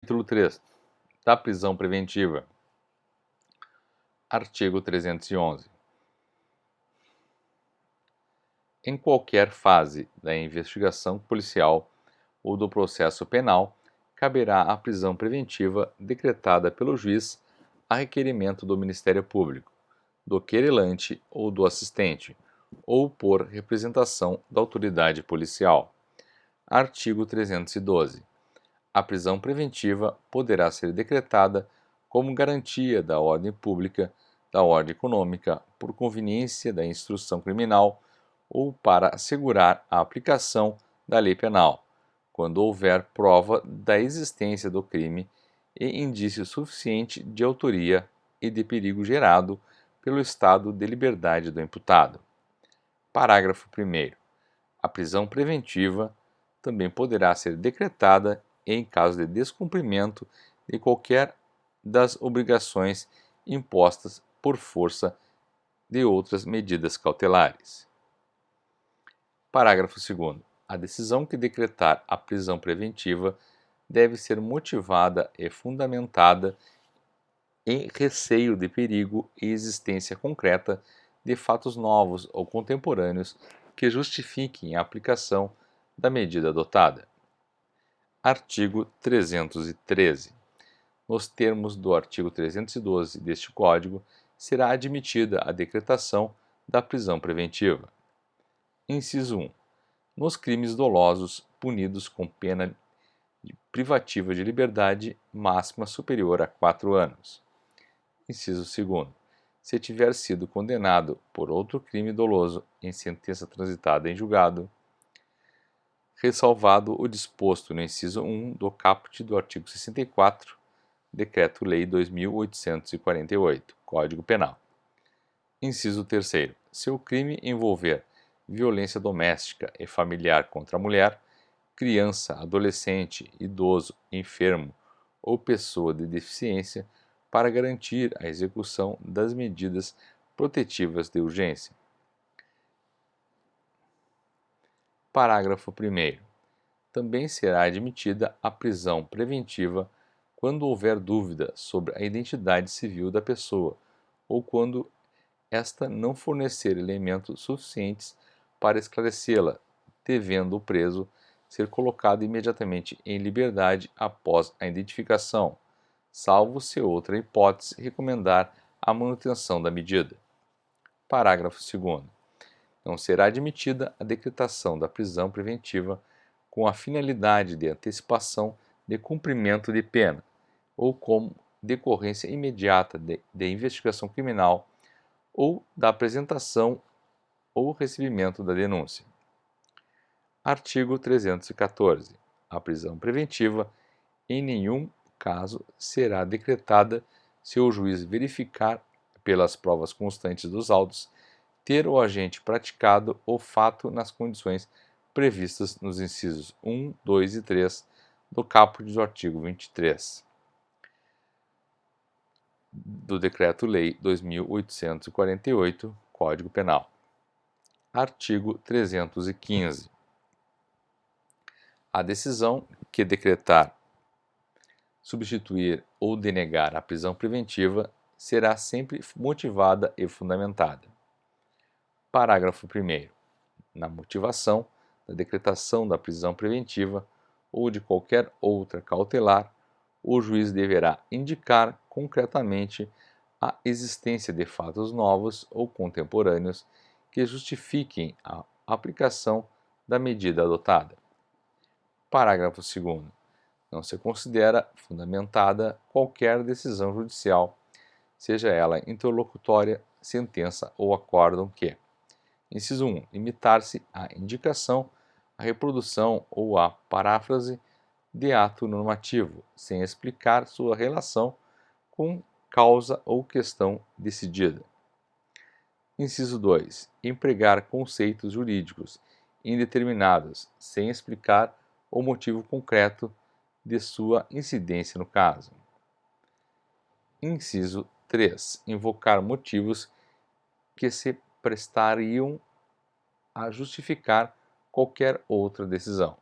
Capítulo 3 da prisão preventiva. Artigo 311. Em qualquer fase da investigação policial ou do processo penal, caberá a prisão preventiva decretada pelo juiz a requerimento do Ministério Público, do querelante ou do assistente, ou por representação da autoridade policial. Artigo 312. A prisão preventiva poderá ser decretada como garantia da ordem pública, da ordem econômica, por conveniência da instrução criminal ou para assegurar a aplicação da lei penal, quando houver prova da existência do crime e indício suficiente de autoria e de perigo gerado pelo estado de liberdade do imputado. Parágrafo 1º. A prisão preventiva também poderá ser decretada em caso de descumprimento de qualquer das obrigações impostas por força de outras medidas cautelares. Parágrafo 2º. A decisão que decretar a prisão preventiva deve ser motivada e fundamentada em receio de perigo e existência concreta de fatos novos ou contemporâneos que justifiquem a aplicação da medida adotada. Artigo 313. Nos termos do artigo 312 deste Código, será admitida a decretação da prisão preventiva. Inciso 1. Nos crimes dolosos punidos com pena privativa de liberdade máxima superior a 4 anos. Inciso 2. Se tiver sido condenado por outro crime doloso em sentença transitada em julgado, ressalvado o disposto no inciso 1 do caput do artigo 64, Decreto-Lei 2848, Código Penal. Inciso 3. Se o crime envolver violência doméstica e familiar contra a mulher, criança, adolescente, idoso, enfermo ou pessoa de deficiência, para garantir a execução das medidas protetivas de urgência. Parágrafo 1º. Também será admitida a prisão preventiva quando houver dúvida sobre a identidade civil da pessoa ou quando esta não fornecer elementos suficientes para esclarecê-la, devendo o preso ser colocado imediatamente em liberdade após a identificação, salvo se outra hipótese recomendar a manutenção da medida. Parágrafo 2º. Não será admitida a decretação da prisão preventiva com a finalidade de antecipação de cumprimento de pena ou como decorrência imediata de investigação criminal ou da apresentação ou recebimento da denúncia. Artigo 314. A prisão preventiva em nenhum caso será decretada se o juiz verificar, pelas provas constantes dos autos, ter o agente praticado o fato nas condições previstas nos incisos 1, 2 e 3 do caput do artigo 23 do Decreto-Lei 2848, Código Penal. Artigo 315. A decisão que decretar, substituir ou denegar a prisão preventiva será sempre motivada e fundamentada. Parágrafo 1º. Na motivação da decretação da prisão preventiva ou de qualquer outra cautelar, o juiz deverá indicar concretamente a existência de fatos novos ou contemporâneos que justifiquem a aplicação da medida adotada. Parágrafo 2º. Não se considera fundamentada qualquer decisão judicial, seja ela interlocutória, sentença ou acórdão que: Inciso 1. Limitar-se à indicação, à reprodução ou à paráfrase de ato normativo, sem explicar sua relação com causa ou questão decidida. Inciso 2. Empregar conceitos jurídicos indeterminados, sem explicar o motivo concreto de sua incidência no caso. Inciso 3. Invocar motivos que se prestariam a justificar qualquer outra decisão.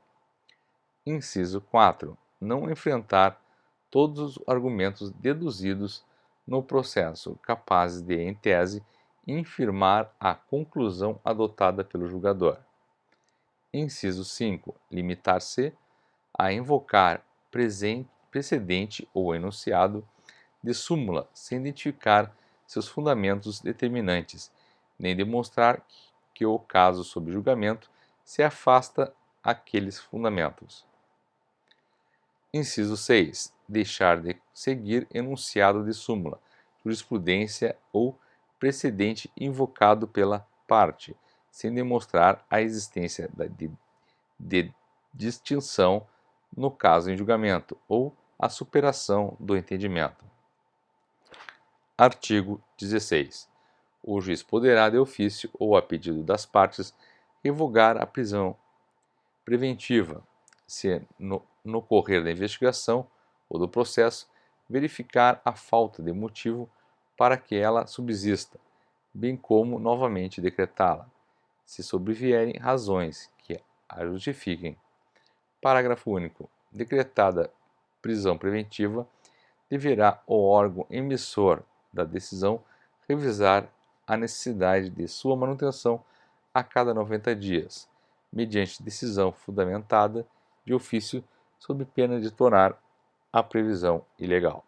Inciso 4. Não enfrentar todos os argumentos deduzidos no processo capazes de, em tese, infirmar a conclusão adotada pelo julgador. Inciso 5. Limitar-se a invocar precedente ou enunciado de súmula sem identificar seus fundamentos determinantes, nem demonstrar que o caso sob julgamento se afasta aqueles fundamentos. Inciso 6. Deixar de seguir enunciado de súmula, jurisprudência ou precedente invocado pela parte, sem demonstrar a existência de distinção no caso em julgamento ou a superação do entendimento. Artigo 16. O juiz poderá, de ofício ou a pedido das partes, revogar a prisão preventiva, se no correr da investigação ou do processo verificar a falta de motivo para que ela subsista, bem como novamente decretá-la, se sobrevierem razões que a justifiquem. Parágrafo único. Decretada prisão preventiva, deverá o órgão emissor da decisão revisar a necessidade de sua manutenção a cada 90 dias, mediante decisão fundamentada de ofício, sob pena de tornar a previsão ilegal.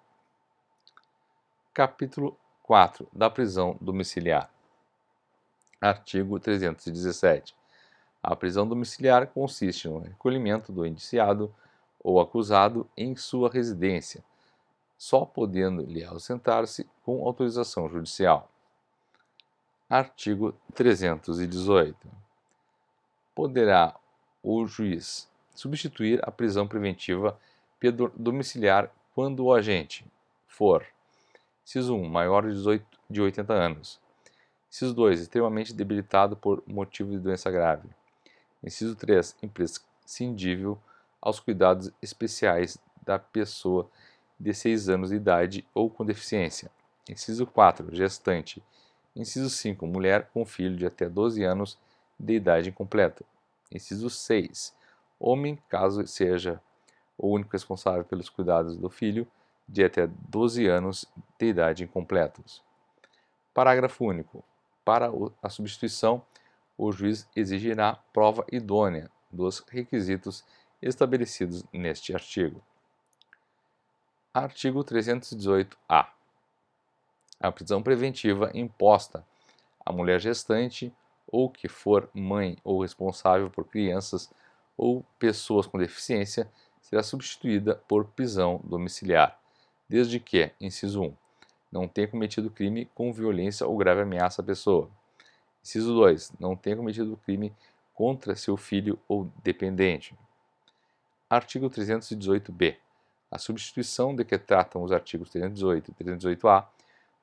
Capítulo 4 da prisão domiciliar. Artigo 317. A prisão domiciliar consiste no recolhimento do indiciado ou acusado em sua residência, só podendo lhe ausentar-se com autorização judicial. Artigo 318. Poderá o juiz substituir a prisão preventiva domiciliar quando o agente for: inciso 1, maior de 80 anos. Inciso 2, extremamente debilitado por motivo de doença grave. Inciso 3, imprescindível aos cuidados especiais da pessoa de 6 anos de idade ou com deficiência. Inciso 4, gestante. Inciso 5, mulher com filho de até 12 anos de idade incompleta. Inciso 6, homem, caso seja o único responsável pelos cuidados do filho de até 12 anos de idade incompletos. Parágrafo único. Para a substituição, o juiz exigirá prova idônea dos requisitos estabelecidos neste artigo. Artigo 318-A. A prisão preventiva imposta à mulher gestante ou que for mãe ou responsável por crianças ou pessoas com deficiência será substituída por prisão domiciliar, desde que, inciso 1, não tenha cometido crime com violência ou grave ameaça à pessoa. Inciso 2, não tenha cometido crime contra seu filho ou dependente. Artigo 318-B. A substituição de que tratam os artigos 318 e 318-A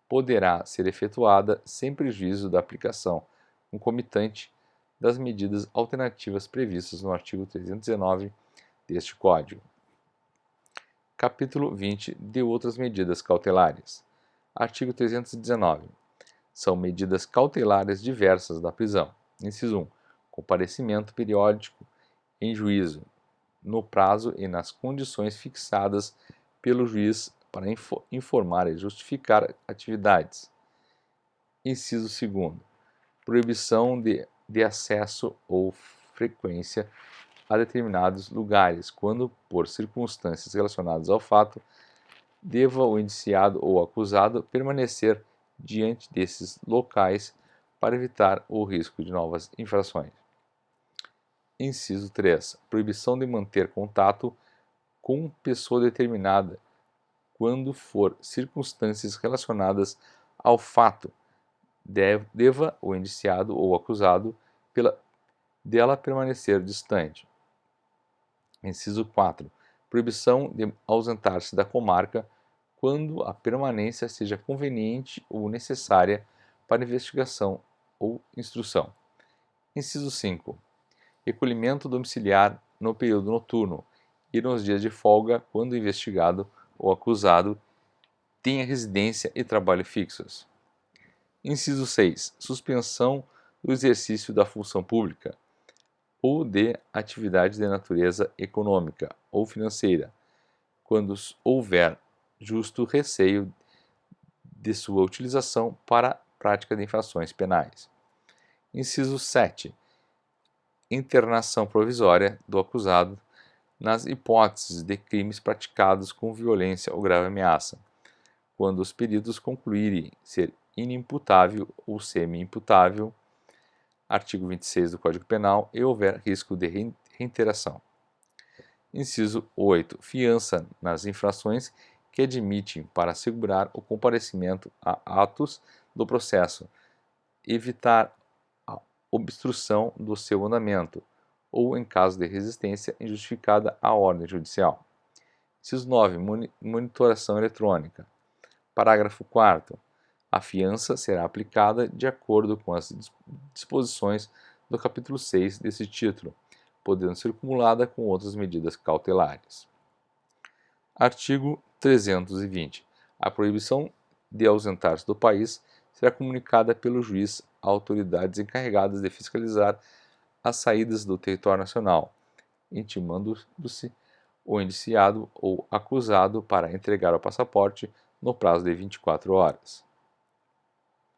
poderá ser efetuada sem prejuízo da aplicação concomitante das medidas alternativas previstas no artigo 319 deste Código. Capítulo 20 de outras medidas cautelares. Artigo 319. São medidas cautelares diversas da prisão. Inciso 1. Comparecimento periódico em juízo, no prazo e nas condições fixadas pelo juiz para informar e justificar atividades. Inciso 2. Proibição de acesso ou frequência a determinados lugares, quando, por circunstâncias relacionadas ao fato, deva o indiciado ou acusado permanecer diante desses locais para evitar o risco de novas infrações. Inciso 3. Proibição de manter contato com pessoa determinada, quando for circunstâncias relacionadas ao fato, deva o indiciado ou acusado dela permanecer distante. Inciso 4. Proibição de ausentar-se da comarca quando a permanência seja conveniente ou necessária para investigação ou instrução. Inciso 5. Recolhimento domiciliar no período noturno e nos dias de folga quando o investigado ou acusado tenha residência e trabalho fixos. Inciso 6. Suspensão do exercício da função pública ou de atividades de natureza econômica ou financeira, quando houver justo receio de sua utilização para a prática de infrações penais. Inciso 7. Internação provisória do acusado nas hipóteses de crimes praticados com violência ou grave ameaça, quando os peritos concluírem ser inimputável ou semi-imputável, artigo 26 do Código Penal, e houver risco de reiteração. Inciso 8. Fiança nas infrações que admitem para assegurar o comparecimento a atos do processo, evitar a obstrução do seu andamento, ou em caso de resistência injustificada à ordem judicial. Inciso 9. Monitoração eletrônica. Parágrafo 4º. A fiança será aplicada de acordo com as disposições do capítulo 6 desse título, podendo ser cumulada com outras medidas cautelares. Artigo 320. A proibição de ausentar-se do país será comunicada pelo juiz a autoridades encarregadas de fiscalizar as saídas do território nacional, intimando-se o indiciado ou acusado para entregar o passaporte no prazo de 24 horas.